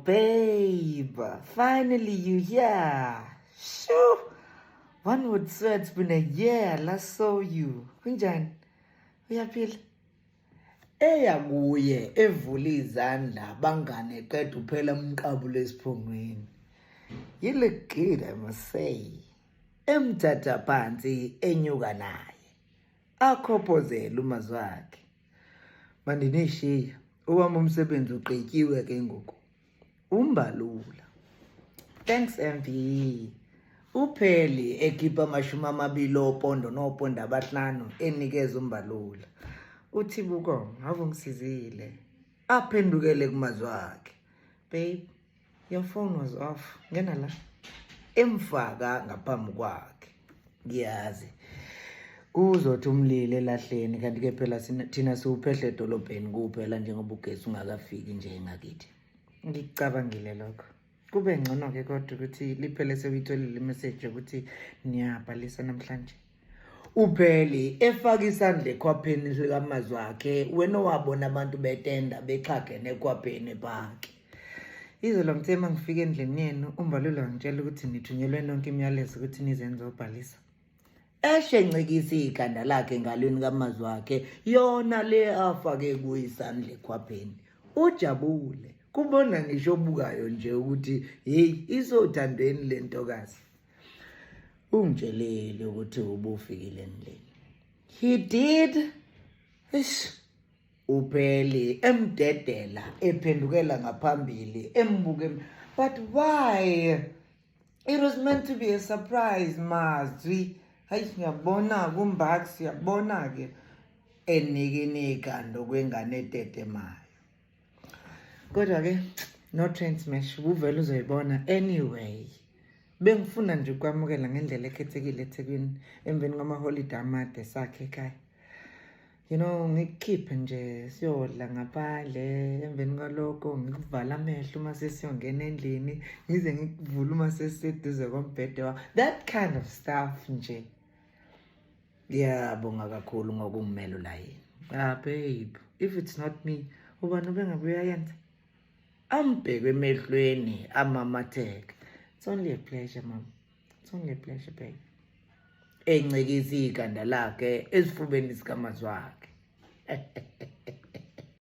babe, finally you here. Shoo! One would swear it's been a year last saw you. Kunjani? Uyaphila? Kuye evula izandla bangane qeda uphela umqabulo esiphongweni. You look good, I must say. Emthatha phansi enyuka naye. Akhophozela umazwi wakhe. Mandinishiya, owami umsebenzi uqetyiwe ke ngoku. Umbalula. Thanks MV. Upheli ekhipha 20 opondo noponda abahlanu enikeza umbalula. Uthibuko ngave ngisizile. Aphendukele kumazwi wakhe. Babe, your phone was off. Ngena la. Emfaka ngaphambi kwakhe. Ngiyazi. Kuzothi umlilo elahleni kanti ke phela thina siwuphehle edolobheni kuphela njengoba ugesi ungakafiki nje ngakithi. Ngicabangile lokho. Kube ngcono ke kodwa ukuthi liphele sewuyitholile imessage ukuthi niyabhalisa namhlanje. Upheli efaka isandla ekhwapheni sikamazwi wakhe wena wabona abantu betenda bexhagene ekhwapheni bakhe. Izolo ngithema ngifike endlini yenu umbalula ngitshela ukuthi nithunyelwe nonke imiyalezo ukuthi nizenze obhalisa. Ncekisa ikhanda lakhe ngalweni kamazwi wakhe yona le afake kuyisandla ekhwapheni. Ujabule kubona ngisho obukayo nje ukuthi hey izothandweni lentokazi. Ungitshelile ukuthi ubufikile endlini. He did. Upheli emdedela ephendukela ngaphambili embuke. But why? It was meant to be a surprise, Mazwi. Hayi ngiyabona kumbaki siyabona ke enikinika ndokwengane etetemayo. Kodwa ke no train smash uvela uzoyibona anyway. Bengifuna nje ukwamukela ngendlela ekhethekile eThekwini emveni kwamaholiday amade sakhe ekhaya. You know ngikhiphe nje siyodla ngaphandle emveni kwaloko ngikuvala amehlo uma sesiyongena endlini ngize ngikuvula uma sesiseduze kombhede wa that kind of stuff nje. Ngiyabonga kakhulu ngokungimela la yini. Babe, if it's not me, ubani ubengabuya yenza? Ambheke emehlweni amamatheka. It's only a pleasure, mom. It's only a pleasure, babe. Encekisa ikhanda lakhe esifubeni sikamazwi wakhe.